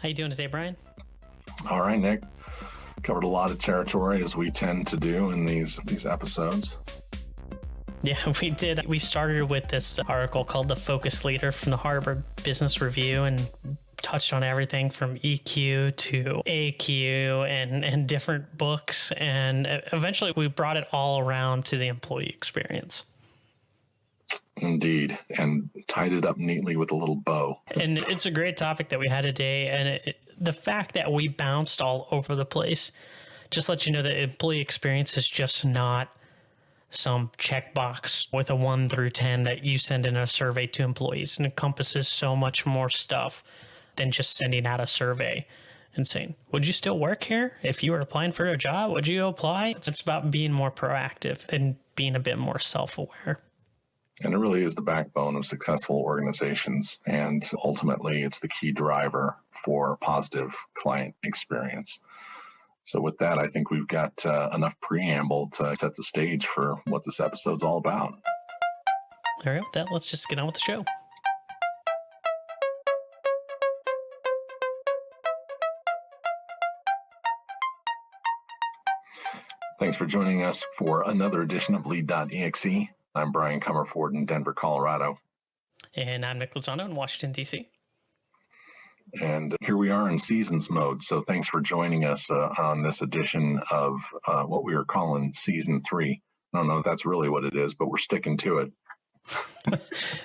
How you doing today, Brian? All right, Nick. Covered a lot of territory as we tend to do in these episodes. Yeah, we did. We started with this article called The Focus Leader from the Harvard Business Review and touched on everything from EQ to AQ and different books. And eventually we brought it all around to the employee experience. Indeed, and tied it up neatly with a little bow. And it's a great topic that we had today. And the fact that we bounced all over the place just lets you know that employee experience is just not some checkbox with a 1 through 10 that you send in a survey to employees, and encompasses so much more stuff than just sending out a survey and saying, would you still work here? If you were applying for a job, would you apply? It's about being more proactive and being a bit more self-aware. And it really is the backbone of successful organizations. And ultimately, it's the key driver for positive client experience. So with that, I think we've got enough preamble to set the stage for what this episode's all about. All right, with that, let's just get on with the show. Thanks for joining us for another edition of Lead.exe. I'm Brian Comerford in Denver, Colorado. And I'm Nick Lozano in Washington, D.C. And here we are in seasons mode. So thanks for joining us on this edition of what we are calling season 3. I don't know if that's really what it is, but we're sticking to it.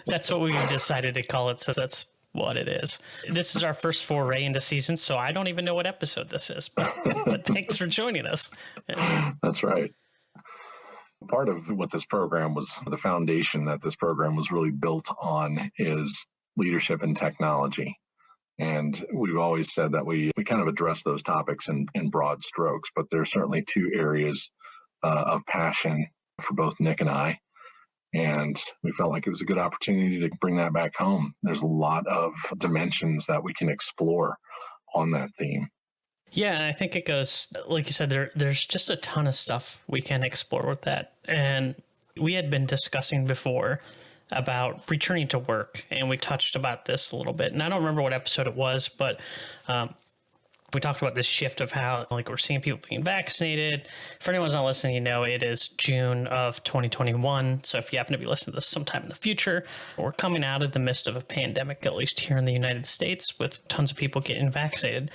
That's what we've decided to call it. So that's what it is. This is our first foray into season, so I don't even know what episode this is, but thanks for joining us. That's right. Part of what this program was, the foundation that this program was really built on, is leadership and technology. And we've always said that we kind of address those topics in broad strokes, but there's certainly two areas of passion for both Nick and I. And we felt like it was a good opportunity to bring that back home. There's a lot of dimensions that we can explore on that theme. Yeah, and I think it goes, like you said, there's just a ton of stuff we can explore with that. And we had been discussing before about returning to work, and we touched about this a little bit. And I don't remember what episode it was, but we talked about this shift of how, like, we're seeing people being vaccinated. For anyone's not listening, you know, it is June of 2021. So if you happen to be listening to this sometime in the future, we're coming out of the midst of a pandemic, at least here in the United States, with tons of people getting vaccinated.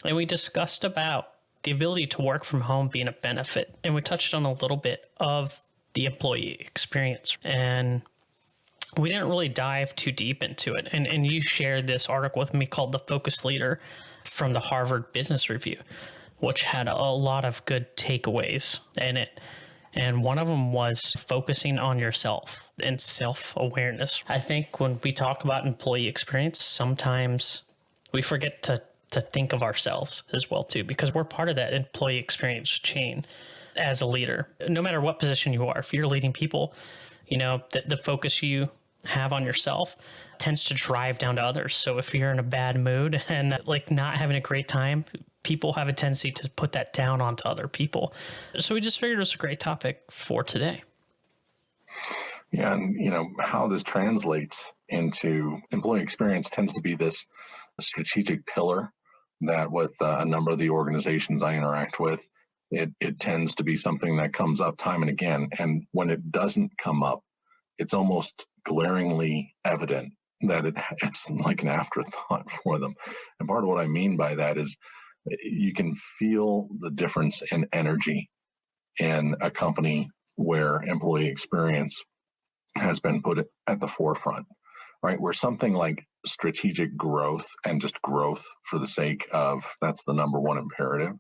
And we discussed about the ability to work from home being a benefit. And we touched on a little bit of the employee experience. And we didn't really dive too deep into it. And you shared this article with me called The Focus Leader from the Harvard Business Review, which had a lot of good takeaways in it. And one of them was focusing on yourself and self-awareness. I think when we talk about employee experience, sometimes we forget to think of ourselves as well too, because we're part of that employee experience chain as a leader. No matter what position you are, if you're leading people, you know, the focus you have on yourself tends to drive down to others. So if you're in a bad mood and like not having a great time, people have a tendency to put that down onto other people. So we just figured it was a great topic for today. Yeah, and you know how this translates into employee experience tends to be this strategic pillar that with a number of the organizations I interact with, it tends to be something that comes up time and again. And when it doesn't come up, it's almost glaringly evident that it's like an afterthought for them. And part of what I mean by that is you can feel the difference in energy in a company where employee experience has been put at the forefront, right? Where something like strategic growth and just growth for the sake of, that's the number one imperative,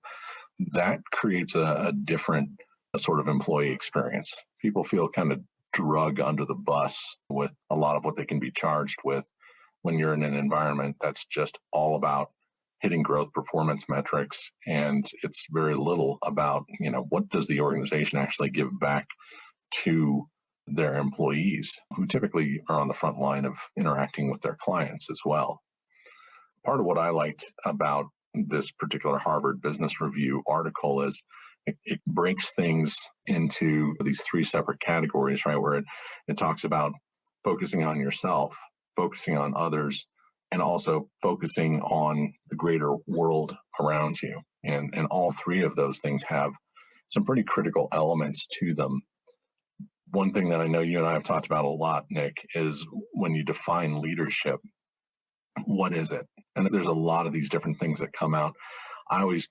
that creates a different sort of employee experience. People feel kind of drug under the bus with a lot of what they can be charged with when you're in an environment that's just all about hitting growth performance metrics, and it's very little about, you know, what does the organization actually give back to their employees, who typically are on the front line of interacting with their clients as well. Part of what I liked about this particular Harvard Business Review article is it breaks things into these three separate categories, right? Where it talks about focusing on yourself, focusing on others, and also focusing on the greater world around you. And all three of those things have some pretty critical elements to them. One thing that I know you and I have talked about a lot, Nick, is when you define leadership, what is it? And there's a lot of these different things that come out. I always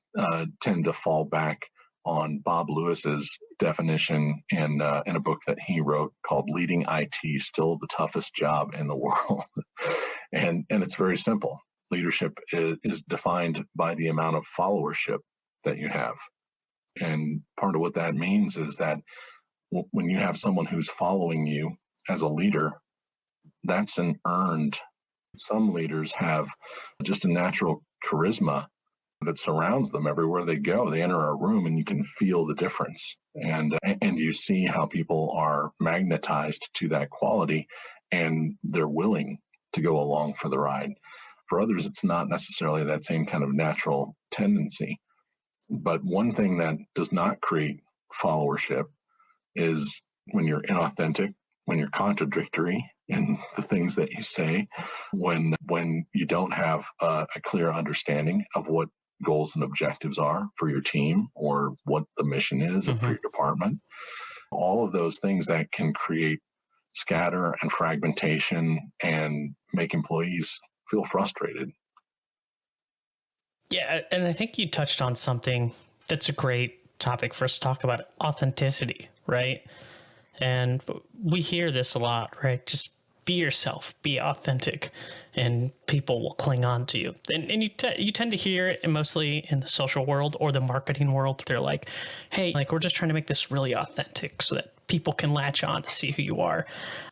tend to fall back on Bob Lewis's definition in a book that he wrote called "Leading IT: Still the Toughest Job in the World," and it's very simple. Leadership is defined by the amount of followership that you have, and part of what that means is that when you have someone who's following you as a leader, that's an earned. Some leaders have just a natural charisma that surrounds them everywhere they go. They enter a room and you can feel the difference, and you see how people are magnetized to that quality, and they're willing to go along for the ride. For others, it's not necessarily that same kind of natural tendency. But one thing that does not create followership is when you're inauthentic, when you're contradictory in the things that you say, when you don't have a clear understanding of what goals and objectives are for your team or what the mission is for Mm-hmm. your department. All of those things that can create scatter and fragmentation and make employees feel frustrated. Yeah, and I think you touched on something that's a great topic for us to talk about: authenticity, right? And we hear this a lot, right? Just be yourself, be authentic, and people will cling on to you. And you tend to hear it mostly in the social world or the marketing world. They're like, hey, like, we're just trying to make this really authentic so that people can latch on to see who you are.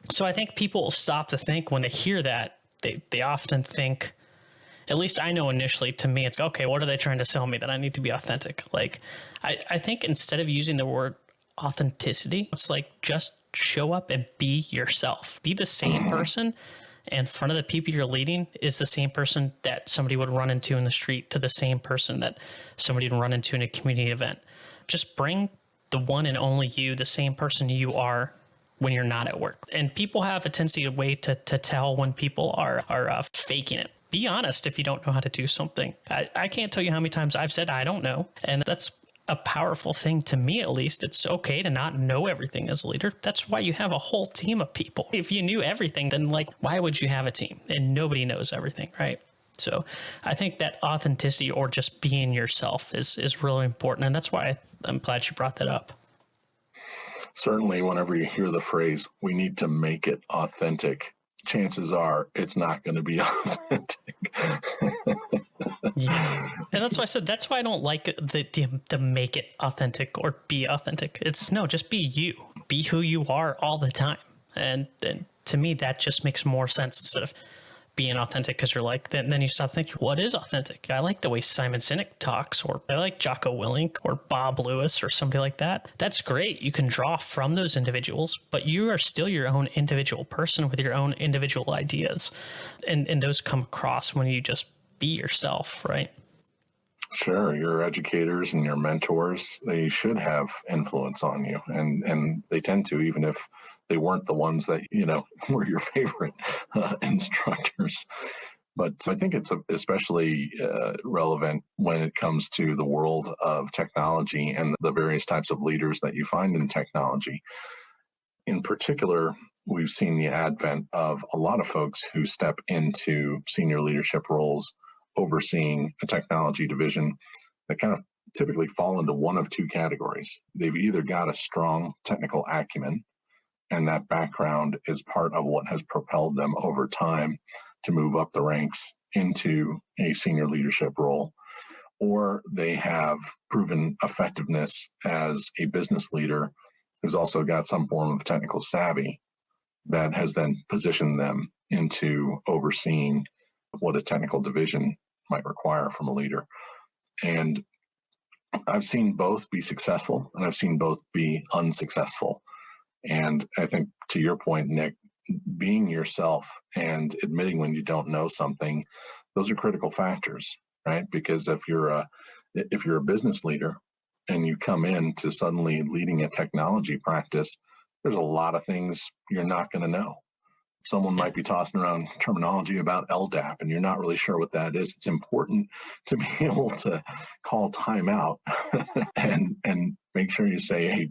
So I think people will stop to think when they hear that. They often think, at least I know initially, to me, it's okay, what are they trying to sell me? That I need to be authentic. Like, I think instead of using the word authenticity, it's like, just show up and be yourself. Be the same person in front of the people you're leading is the same person that somebody would run into in the street, to the same person that somebody would run into in a community event. Just bring the one and only you, the same person you are when you're not at work. And people have a tendency, a way to tell when people are faking it. Be honest if you don't know how to do something. I can't tell you how many times I've said I don't know. And that's a powerful thing to me, at least. It's okay to not know everything as a leader. That's why you have a whole team of people. If you knew everything, then like, why would you have a team? And nobody knows everything, right? So I think that authenticity, or just being yourself, is really important. And that's why I'm glad you brought that up. Certainly, whenever you hear the phrase, we need to make it authentic, chances are it's not going to be authentic. Yeah. And that's why I said, that's why I don't like the make it authentic or be authentic. It's no, just be you. Be who you are all the time. And to me, that just makes more sense instead of being authentic, because you're like, then you stop thinking, what is authentic? I like the way Simon Sinek talks, or I like Jocko Willink or Bob Lewis or somebody like that. That's great. You can draw from those individuals, but you are still your own individual person with your own individual ideas. And those come across when you just be yourself, right? Sure, your educators and your mentors, they should have influence on you, and they tend to, even if they weren't the ones that were your favorite instructors. But I think it's especially relevant when it comes to the world of technology and the various types of leaders that you find in technology. In particular, we've seen the advent of a lot of folks who step into senior leadership roles overseeing a technology division that kind of typically fall into one of two categories. They've either got a strong technical acumen, and that background is part of what has propelled them over time to move up the ranks into a senior leadership role, or they have proven effectiveness as a business leader who's also got some form of technical savvy that has then positioned them into overseeing what a technical division might require from a leader. And I've seen both be successful and I've seen both be unsuccessful. And I think, to your point, Nick, being yourself and admitting when you don't know something, those are critical factors, right? Because if you're a business leader and you come in to suddenly leading a technology practice, there's a lot of things you're not going to know. Someone Yeah. might be tossing around terminology about LDAP and you're not really sure what that is. It's important to be able to call timeout and make sure you say, hey,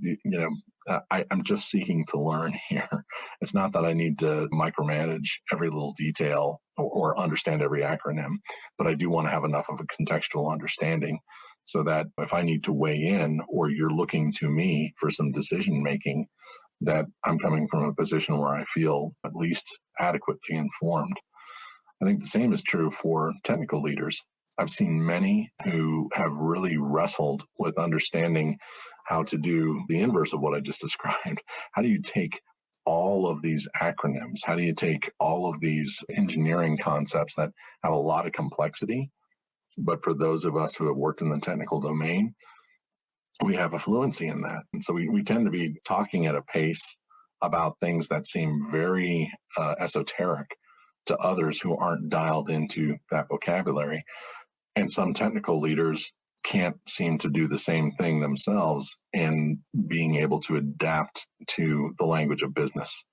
I'm just seeking to learn here. It's not that I need to micromanage every little detail or understand every acronym, but I do want to have enough of a contextual understanding so that if I need to weigh in or you're looking to me for some decision making, that I'm coming from a position where I feel at least adequately informed. I think the same is true for technical leaders. I've seen many who have really wrestled with understanding how to do the inverse of what I just described. How do you take all of these acronyms? How do you take all of these engineering concepts that have a lot of complexity? But for those of us who have worked in the technical domain, we have a fluency in that. And so we tend to be talking at a pace about things that seem very esoteric to others who aren't dialed into that vocabulary. And some technical leaders can't seem to do the same thing themselves in being able to adapt to the language of business.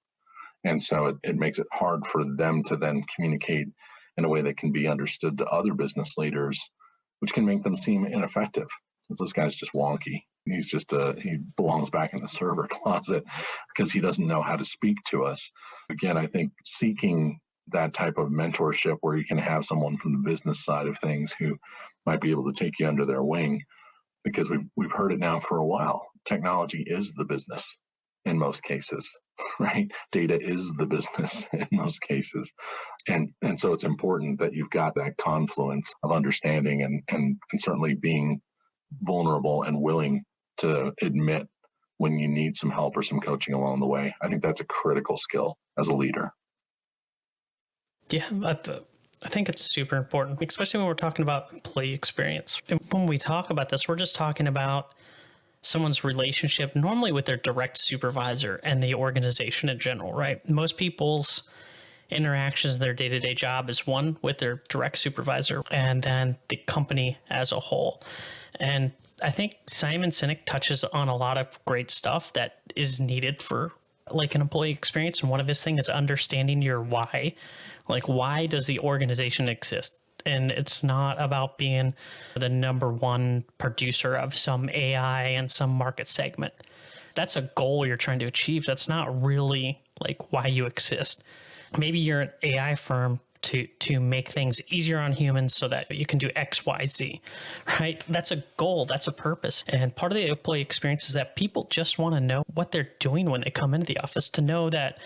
And so it makes it hard for them to then communicate in a way that can be understood to other business leaders, which can make them seem ineffective. This guy's just wonky. He belongs back in the server closet because he doesn't know how to speak to us. Again, I think seeking that type of mentorship where you can have someone from the business side of things who might be able to take you under their wing, because we've heard it now for a while. Technology is the business in most cases, right? Data is the business in most cases. And so it's important that you've got that confluence of understanding and certainly being vulnerable and willing to admit when you need some help or some coaching along the way. I think that's a critical skill as a leader. Yeah, I think it's super important, especially when we're talking about employee experience. And when we talk about this, we're just talking about someone's relationship normally with their direct supervisor and the organization in general, right? Most people's interactions in their day-to-day job is one with their direct supervisor and then the company as a whole. And I think Simon Sinek touches on a lot of great stuff that is needed for like an employee experience. And one of his things is understanding your why. Like, why does the organization exist? And it's not about being the number one producer of some AI and some market segment. That's a goal you're trying to achieve. That's not really like why you exist. Maybe you're an AI firm to make things easier on humans so that you can do X, Y, Z, right? That's a goal. That's a purpose. And part of the employee experience is that people just want to know what they're doing when they come into the office, to know that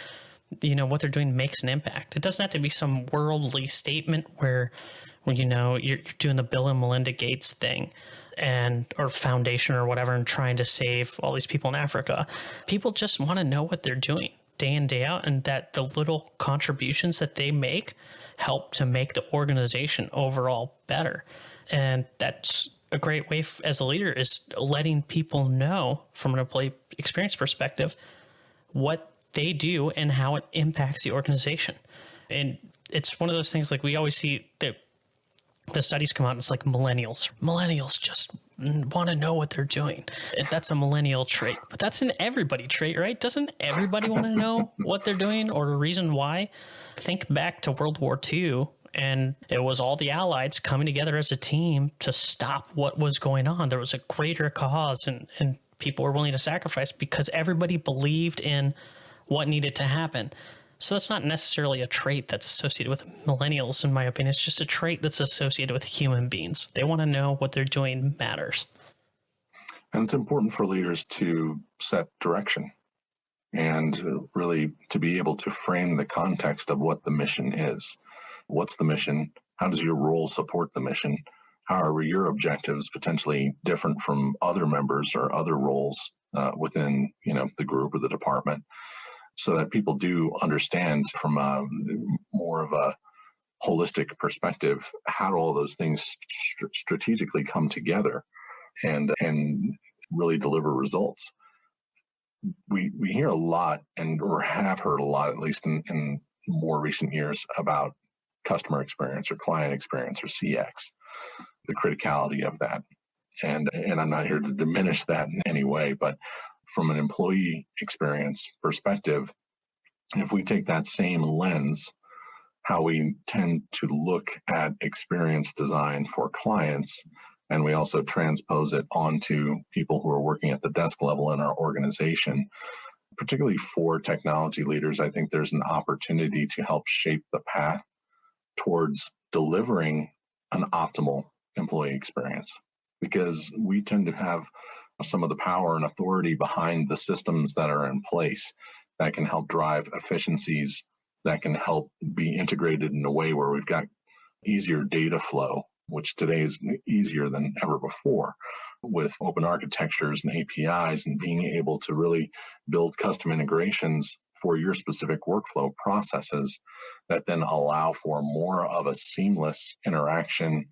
what they're doing makes an impact. It doesn't have to be some worldly statement where you're doing the Bill and Melinda Gates thing or foundation or whatever and trying to save all these people in Africa. People just want to know what they're doing day in, day out, and that the little contributions that they make help to make the organization overall better. And that's a great way as a leader, is letting people know from an employee experience perspective what they do and how it impacts the organization. And it's one of those things, like, we always see that the studies come out and it's like millennials just want to know what they're doing. That's a millennial trait, but that's an everybody trait, right? Doesn't everybody want to know what they're doing or a reason why? Think back to World War II, and it was all the Allies coming together as a team to stop what was going on. There was a greater cause, and people were willing to sacrifice because everybody believed in what needed to happen. So that's not necessarily a trait that's associated with millennials, in my opinion. It's just a trait that's associated with human beings. They want to know what they're doing matters. And it's important for leaders to set direction and really to be able to frame the context of what the mission is. What's the mission? How does your role support the mission? How are your objectives potentially different from other members or other roles within the group or the department? So that people do understand from a more of a holistic perspective how do all those things strategically come together and really deliver results. We hear a lot, or have heard a lot, at least in more recent years, about customer experience or client experience or CX, the criticality of that. And I'm not here to diminish that in any way, but from an employee experience perspective, If we take that same lens, how we tend to look at experience design for clients, and we also transpose it onto people who are working at the desk level in our organization, particularly for technology leaders, I think there's an opportunity to help shape the path towards delivering an optimal employee experience, because we tend to have some of the power and authority behind the systems that are in place that can help drive efficiencies, that can help be integrated in a way where we've got easier data flow, which today is easier than ever before with open architectures and APIs, and being able to really build custom integrations for your specific workflow processes that then allow for more of a seamless interaction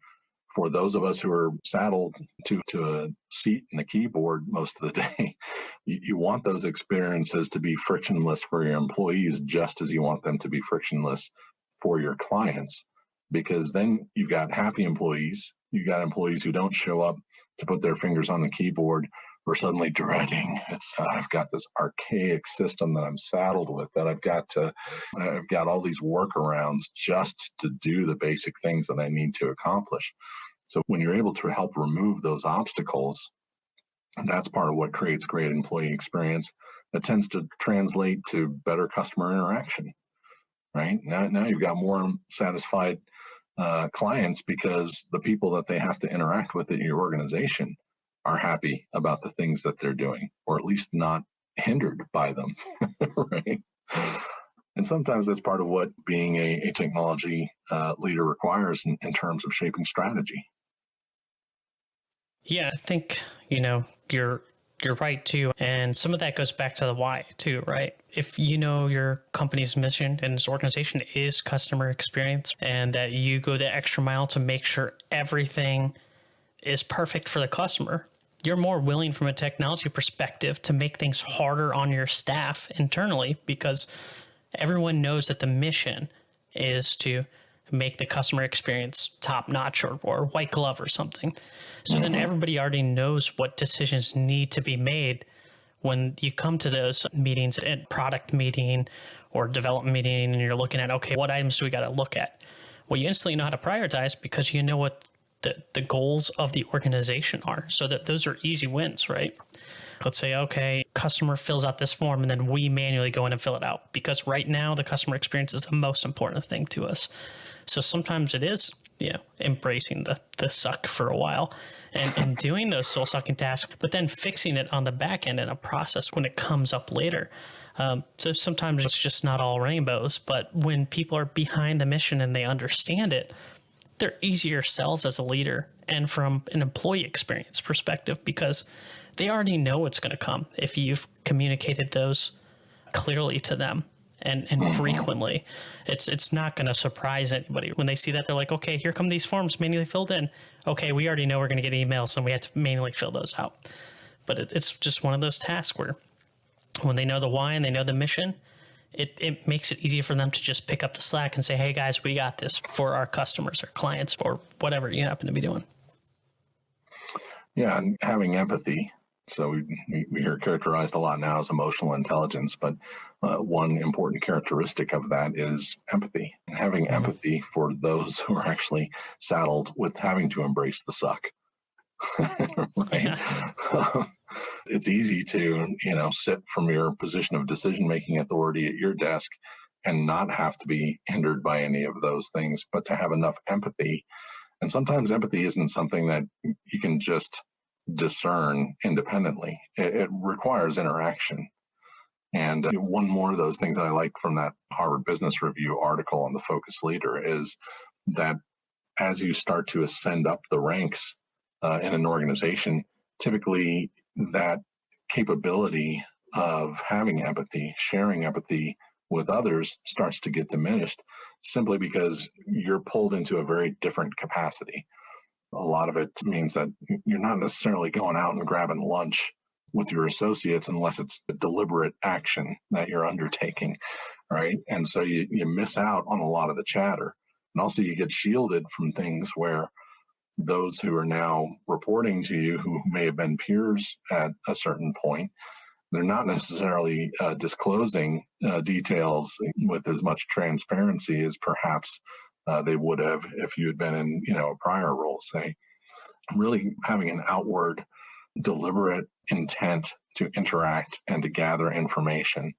for those of us who are saddled to a seat and a keyboard most of the day. You want those experiences to be frictionless for your employees, just as you want them to be frictionless for your clients, because then you've got happy employees. You've got employees who don't show up to put their fingers on the keyboard or suddenly dreading. I've got this archaic system that I'm saddled with, that I've got all these workarounds just to do the basic things that I need to accomplish. So when you're able to help remove those obstacles, and that's part of what creates great employee experience, that tends to translate to better customer interaction, right? Now you've got more satisfied clients, because the people that they have to interact with in your organization are happy about the things that they're doing, or at least not hindered by them, right? And sometimes that's part of what being a technology leader requires in terms of shaping strategy. Yeah, I think, you're right too. And some of that goes back to the why too, right? If you know your company's mission and its organization is customer experience, and that you go the extra mile to make sure everything is perfect for the customer, you're more willing from a technology perspective to make things harder on your staff internally, because everyone knows that the mission is to make the customer experience top notch, or white glove or something. So then Mm-hmm. everybody already knows what decisions need to be made when you come to those meetings, at product meeting or development meeting, and you're looking at, okay, what items do we got to look at? Well, you instantly know how to prioritize, because you know what the goals of the organization are, so that those are easy wins, right? Let's say, okay, customer fills out this form, and then we manually go in and fill it out, because right now the customer experience is the most important thing to us. So sometimes it is, embracing the suck for a while, and doing those soul sucking tasks, but then fixing it on the back end in a process when it comes up later. So sometimes it's just not all rainbows, but when people are behind the mission and they understand it, they're easier sells as a leader and from an employee experience perspective, because they already know what's going to come if you've communicated those clearly to them and Mm-hmm. frequently. It's not going to surprise anybody when they see that. They're like, okay, here come these forms manually filled in. Okay, we already know we're going to get emails, and we have to manually fill those out. But it's just one of those tasks where, when they know the why and they know the mission, it makes it easier for them to just pick up the slack and say, hey guys, we got this for our customers or clients or whatever you happen to be doing. Yeah, and having empathy. So we hear characterized a lot now as emotional intelligence, but one important characteristic of that is empathy. And having Mm-hmm. empathy for those who are actually saddled with having to embrace the suck, right? Yeah. It's easy to, sit from your position of decision making authority at your desk and not have to be hindered by any of those things, but to have enough empathy. And sometimes empathy isn't something that you can just discern independently. It requires interaction. And one more of those things that I like from that Harvard Business Review article on the focus leader is that as you start to ascend up the ranks in an organization, typically that capability of having empathy, sharing empathy with others starts to get diminished, simply because you're pulled into a very different capacity. A lot of it means that you're not necessarily going out and grabbing lunch with your associates unless it's a deliberate action that you're undertaking, right? And so you miss out on a lot of the chatter. And also, you get shielded from things where those who are now reporting to you, who may have been peers at a certain point, They're not necessarily disclosing details with as much transparency as perhaps they would have if you had been in, a prior role, say. Really having an outward, deliberate intent to interact and to gather information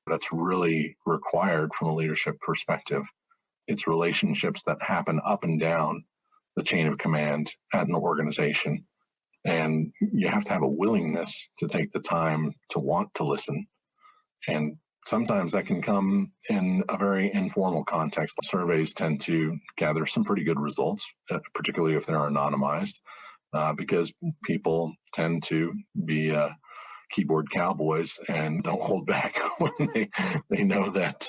that's really required from a leadership perspective. It's relationships that happen up and down the chain of command at an organization. And you have to have a willingness to take the time to want to listen. And sometimes that can come in a very informal context. Surveys tend to gather some pretty good results, particularly if they're anonymized, because people tend to be keyboard cowboys and don't hold back when they know that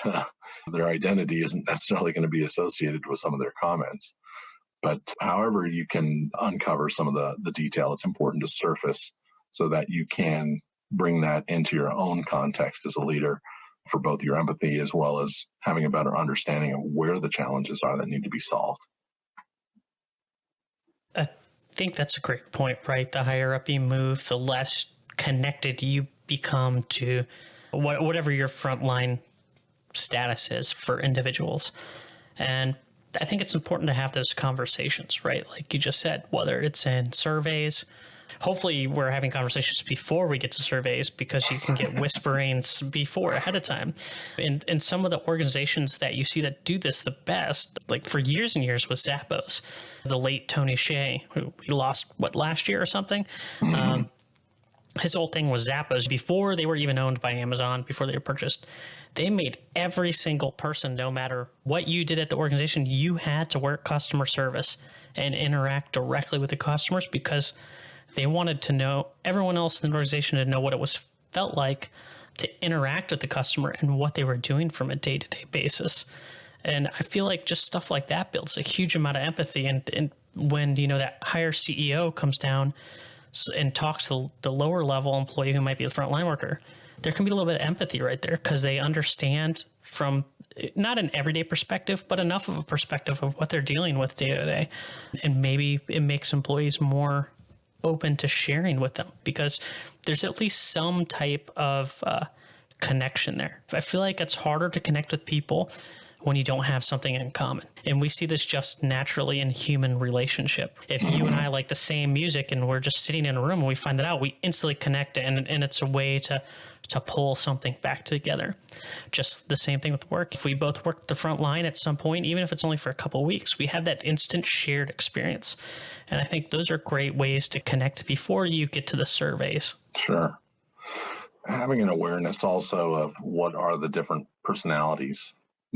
their identity isn't necessarily going to be associated with some of their comments. But however you can uncover some of the detail, it's important to surface so that you can bring that into your own context as a leader for both your empathy as well as having a better understanding of where the challenges are that need to be solved. I think that's a great point, right? The higher up you move, the less connected you become to whatever your frontline status is for individuals. And I think it's important to have those conversations, right? Like you just said, whether it's in surveys. Hopefully, we're having conversations before we get to surveys because you can get whisperings before ahead of time. And some of the organizations that you see that do this the best, like for years and years, was Zappos. The late Tony Hsieh, who we lost, last year or something? Mm-hmm. His whole thing was Zappos before they were even owned by Amazon, before they were purchased. They made every single person, no matter what you did at the organization, you had to work customer service and interact directly with the customers because they wanted to know, everyone else in the organization to know what it was felt like to interact with the customer and what they were doing from a day-to-day basis. And I feel like just stuff like that builds a huge amount of empathy. And when, that higher CEO comes down and talks to the lower level employee who might be a frontline worker, there can be a little bit of empathy right there because they understand from not an everyday perspective, but enough of a perspective of what they're dealing with day to day. And maybe it makes employees more open to sharing with them because there's at least some type of connection there. I feel like it's harder to connect with people when you don't have something in common. And we see this just naturally in human relationship. If you and I like the same music and we're just sitting in a room and we find that out, we instantly connect and it's a way to pull something back together. Just the same thing with work. If we both work the front line at some point, even if it's only for a couple of weeks, we have that instant shared experience. And I think those are great ways to connect before you get to the surveys. Sure. Having an awareness also of what are the different personalities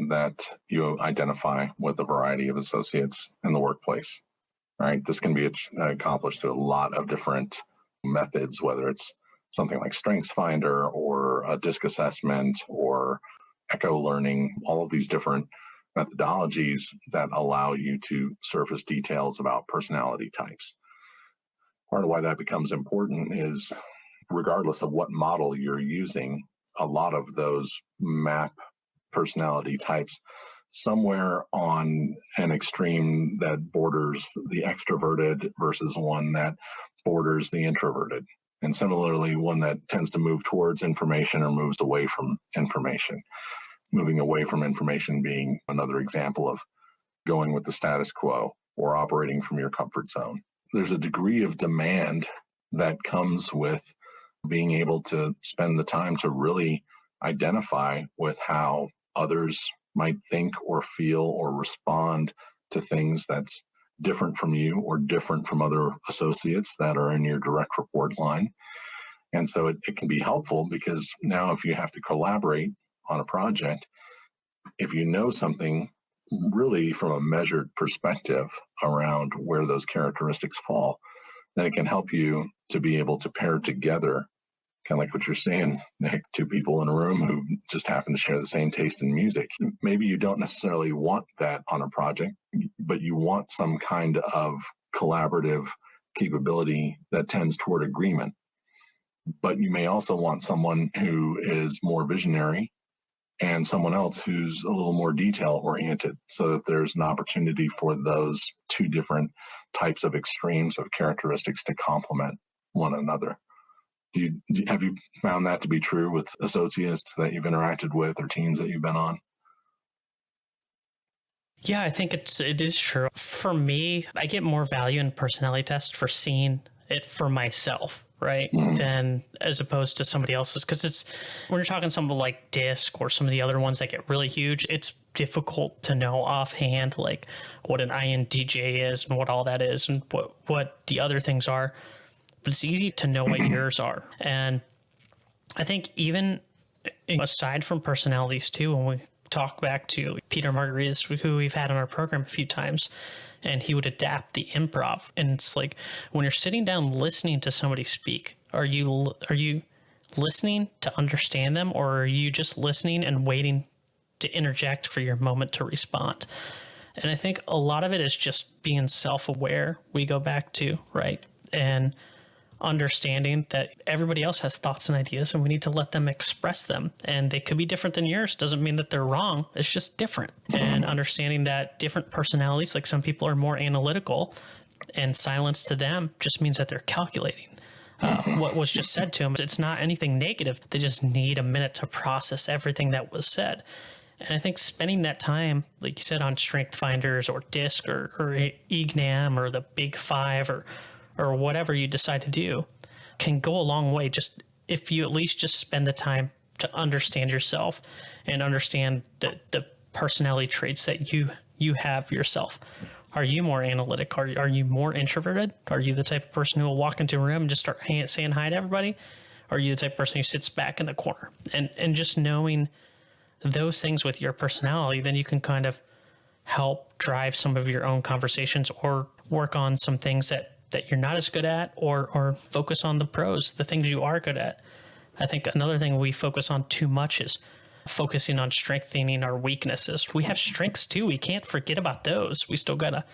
that you identify with a variety of associates in the workplace, right? This can be accomplished through a lot of different methods, whether it's something like Strengths Finder or a DISC assessment or echo learning, all of these different methodologies that allow you to surface details about personality types. Part of why that becomes important is regardless of what model you're using, a lot of those map personality types somewhere on an extreme that borders the extroverted versus one that borders the introverted. And similarly, one that tends to move towards information or moves away from information. Moving away from information being another example of going with the status quo or operating from your comfort zone. There's a degree of demand that comes with being able to spend the time to really identify with how others might think or feel or respond to things that's different from you or different from other associates that are in your direct report line. And so it can be helpful because now if you have to collaborate on a project, if you know something really from a measured perspective around where those characteristics fall, then it can help you to be able to pair together, kind of like what you're saying, Nick, two people in a room who just happen to share the same taste in music. Maybe you don't necessarily want that on a project, but you want some kind of collaborative capability that tends toward agreement. But you may also want someone who is more visionary and someone else who's a little more detail oriented so that there's an opportunity for those two different types of extremes of characteristics to complement one another. Have you found that to be true with associates that you've interacted with or teams that you've been on? Yeah, I think it is true. For me, I get more value in personality tests for seeing it for myself, right? Mm-hmm. Than as opposed to somebody else's. Because it's when you're talking something like DISC or some of the other ones that get really huge, it's difficult to know offhand like what an INTJ is and what all that is and what the other things are. But it's easy to know what yours are. And I think even aside from personalities too, when we talk back to Peter Margaritas, who we've had on our program a few times, and he would adapt the improv. And it's like when you're sitting down listening to somebody speak, are you listening to understand them, or are you just listening and waiting to interject for your moment to respond? And I think a lot of it is just being self-aware. We go back to, right? And understanding that everybody else has thoughts and ideas and we need to let them express them, and they could be different than yours doesn't mean that they're wrong, it's just different. And understanding that different personalities, like some people are more analytical, and silence to them just means that they're calculating what was just said to them. It's not anything negative, they just need a minute to process everything that was said. And I think spending that time, like you said, on strength finders or disc or egnam or the big five or whatever you decide to do can go a long way. Just if you at least just spend the time to understand yourself and understand the personality traits that you have yourself. Are you more analytic? Are you more introverted? Are you the type of person who will walk into a room and just start saying hi to everybody? Or are you the type of person who sits back in the corner? And just knowing those things with your personality, then you can kind of help drive some of your own conversations or work on some things that you're not as good at, or focus on the pros, the things you are good at. I think another thing we focus on too much is focusing on strengthening our weaknesses. We have strengths too. We can't forget about those. We still gotta,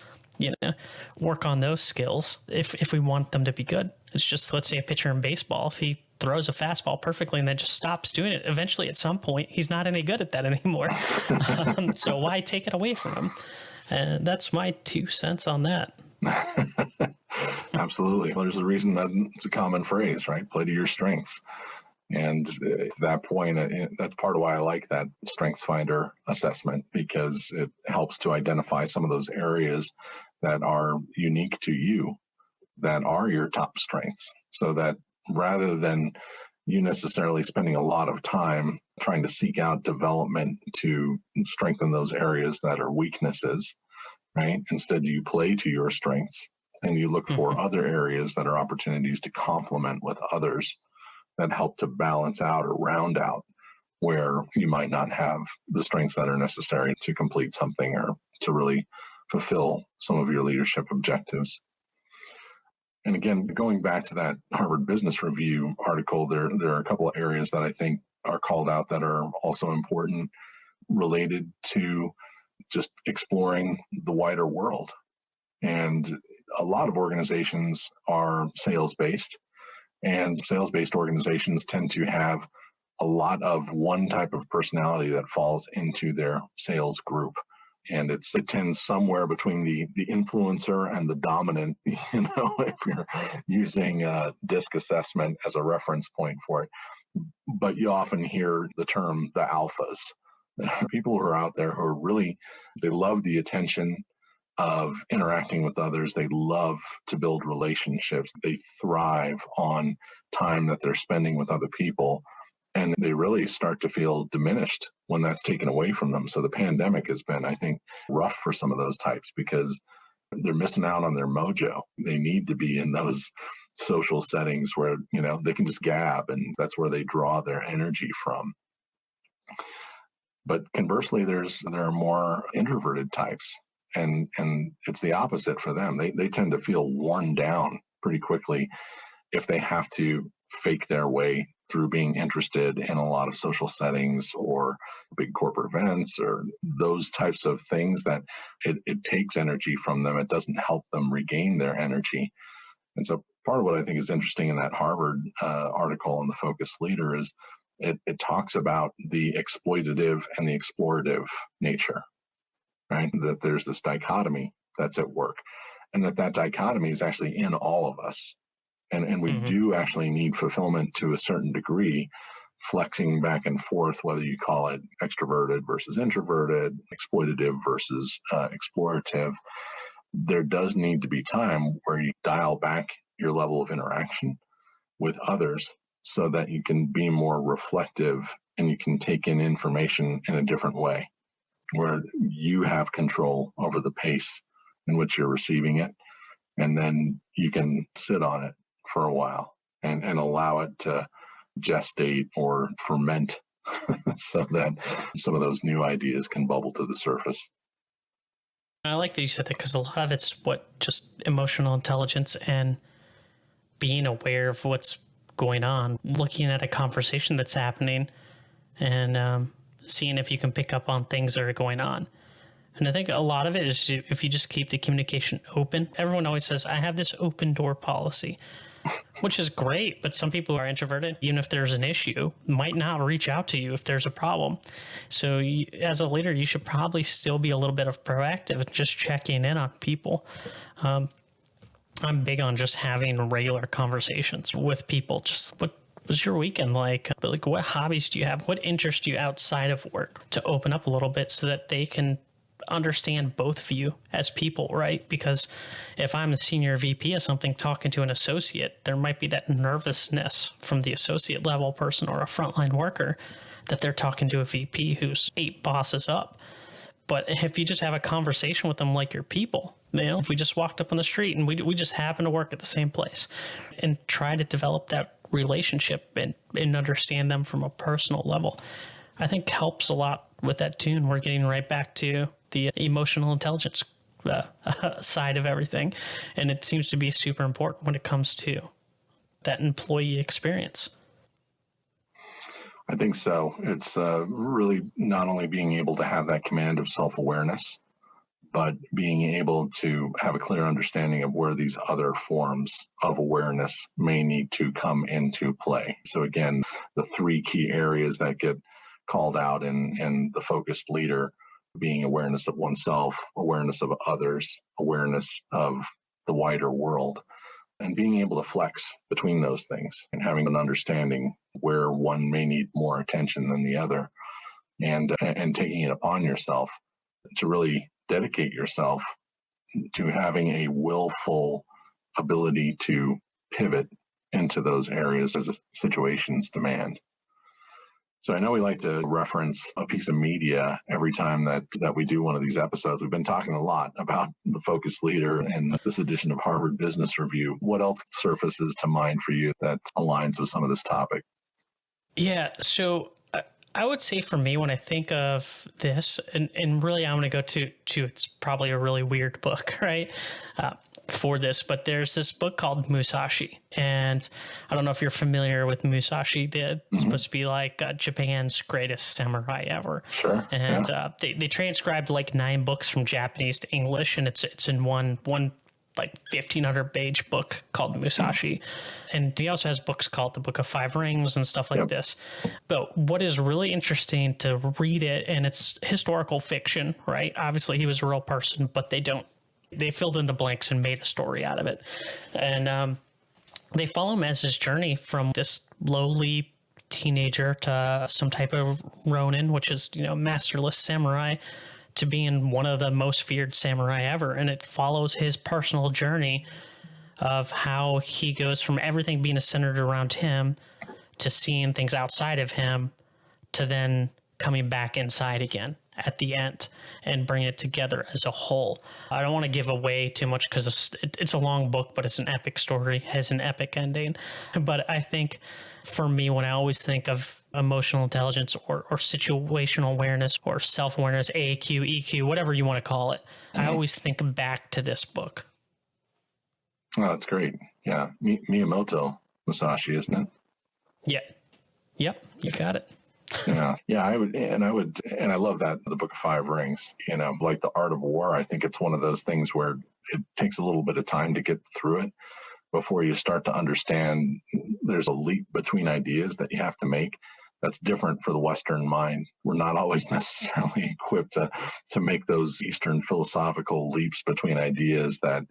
work on those skills if we want them to be good. It's just, let's say a pitcher in baseball, if he throws a fastball perfectly and then just stops doing it, eventually at some point he's not any good at that anymore. So why take it away from him? And that's my 2 cents on that. Absolutely. There's a reason that it's a common phrase, right? Play to your strengths. And to that point, that's part of why I like that Strengths Finder assessment, because it helps to identify some of those areas that are unique to you, that are your top strengths. So that rather than you necessarily spending a lot of time trying to seek out development to strengthen those areas that are weaknesses, right? Instead, you play to your strengths and you look for other areas that are opportunities to complement with others that help to balance out or round out where you might not have the strengths that are necessary to complete something or to really fulfill some of your leadership objectives. And again, going back to that Harvard Business Review article, there are a couple of areas that I think are called out that are also important related to just exploring the wider world. And a lot of organizations are sales based, and sales based organizations tend to have a lot of one type of personality that falls into their sales group. And it tends somewhere between the influencer and the dominant, if you're using DISC assessment as a reference point for it. But you often hear the term the alphas. People who are out there who are really, they love the attention of interacting with others. They love to build relationships. They thrive on time that they're spending with other people. And they really start to feel diminished when that's taken away from them. So the pandemic has been, I think, rough for some of those types because they're missing out on their mojo. They need to be in those social settings where, they can just gab, and that's where they draw their energy from. But conversely, there are more introverted types, and it's the opposite for them. They tend to feel worn down pretty quickly if they have to fake their way through being interested in a lot of social settings or big corporate events or those types of things that it takes energy from them. It doesn't help them regain their energy. And so part of what I think is interesting in that Harvard article on the focus leader is it talks about the exploitative and the explorative nature, right? That there's this dichotomy that's at work, and that dichotomy is actually in all of us. And we Hmm. do actually need fulfillment to a certain degree, flexing back and forth, whether you call it extroverted versus introverted, exploitative versus explorative. There does need to be time where you dial back your level of interaction with others so that you can be more reflective and you can take in information in a different way, where you have control over the pace in which you're receiving it. And then you can sit on it for a while and allow it to gestate or ferment so that some of those new ideas can bubble to the surface. I like that you said that because a lot of it's what just emotional intelligence and being aware of what's going on, looking at a conversation that's happening, and seeing if you can pick up on things that are going on. And I think a lot of it is if you just keep the communication open. Everyone always says, I have this open door policy, which is great. But some people are introverted, even if there's an issue, might not reach out to you if there's a problem. So you, as a leader, you should probably still be a little bit of proactive and just checking in on people. I'm big on just having regular conversations with people. Just what was your weekend like? But like, what hobbies do you have? What interests you outside of work to open up a little bit so that they can understand both of you as people, right? Because if I'm a senior VP of something talking to an associate, there might be that nervousness from the associate level person or a frontline worker that they're talking to a VP who's 8 bosses up. But if you just have a conversation with them like your people, if we just walked up on the street and we just happen to work at the same place and try to develop that relationship and understand them from a personal level, I think helps a lot with that too. And we're getting right back to the emotional intelligence side of everything. And it seems to be super important when it comes to that employee experience. I think so. It's really not only being able to have that command of self awareness, but being able to have a clear understanding of where these other forms of awareness may need to come into play. So, again, the 3 key areas that get called out in the focused leader being awareness of oneself, awareness of others, awareness of the wider world, and being able to flex between those things and having an understanding where one may need more attention than the other, and taking it upon yourself to really dedicate yourself to having a willful ability to pivot into those areas as situations demand. So I know we like to reference a piece of media every time that we do one of these episodes. We've been talking a lot about the focus leader and this edition of Harvard Business Review. What else surfaces to mind for you that aligns with some of this topic? Yeah. So I would say for me, when I think of this, and really I'm going to go to, it's probably a really weird book, right? For this, but there's this book called Musashi, and I don't know if you're familiar with Musashi. It's supposed to be like Japan's greatest samurai ever. Sure. And Yeah. they transcribed like 9 books from Japanese to English, and it's in one like 1,500 page book called Musashi. And he also has books called the Book of Five Rings and stuff like Yep. this. But what is really interesting to read it, and it's historical fiction, right? Obviously he was a real person, but they filled in the blanks and made a story out of it. And they follow him as his journey from this lowly teenager to some type of Ronin, which is, masterless samurai, to being one of the most feared samurai ever. And it follows his personal journey of how he goes from everything being centered around him to seeing things outside of him to then coming back inside again at the end and bring it together as a whole. I don't want to give away too much because it's a long book, but it's an epic story, has an epic ending. But I think for me, when I always think of emotional intelligence or situational awareness or self-awareness, AQ, EQ, whatever you want to call it, I always think back to this book. Oh, that's great. Yeah. Miyamoto Musashi, isn't it? Yeah. Yep. You got it. Yeah. And I love that the Book of Five Rings. Like the Art of War. I think it's one of those things where it takes a little bit of time to get through it before you start to understand. There's a leap between ideas that you have to make that's different for the Western mind. We're not always necessarily equipped to make those Eastern philosophical leaps between ideas that,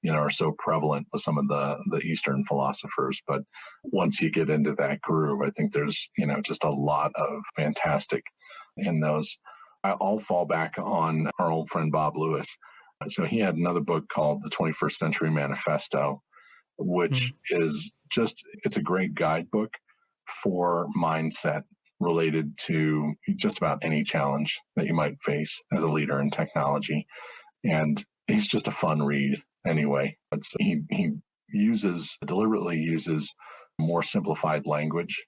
are so prevalent with some of the Eastern philosophers. But once you get into that groove, I think there's, just a lot of fantastic in those. I'll fall back on our old friend Bob Lewis. So he had another book called The 21st Century Manifesto, which is it's a great guidebook for mindset related to just about any challenge that you might face as a leader in technology. And he's just a fun read anyway. He deliberately uses more simplified language,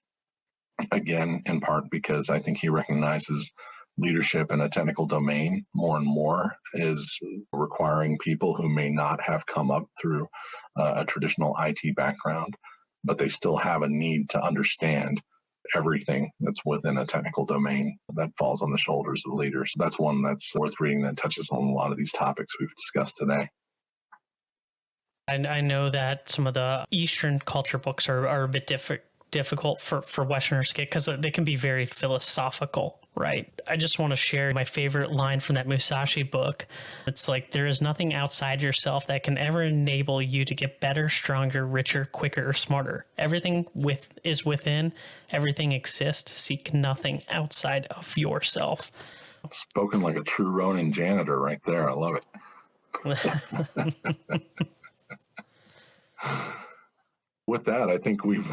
again, in part because I think he recognizes leadership in a technical domain more and more is requiring people who may not have come up through a traditional IT background, but they still have a need to understand everything that's within a technical domain that falls on the shoulders of leaders. That's one that's worth reading that touches on a lot of these topics we've discussed today. And I know that some of the Eastern culture books are a bit difficult for Westerners to get because they can be very philosophical, right? I just want to share my favorite line from that Musashi book. It's like, there is nothing outside yourself that can ever enable you to get better, stronger, richer, quicker, or smarter. Everything is within, everything exists. Seek nothing outside of yourself. Spoken like a true Ronin janitor right there. I love it. With that, I think we've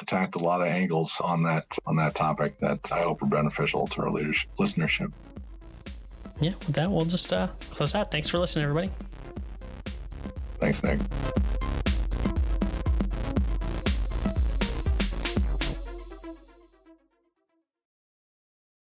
attacked a lot of angles on that topic that I hope are beneficial to our listenership. Yeah, with that, we'll just close out. Thanks for listening, everybody. Thanks, Nick.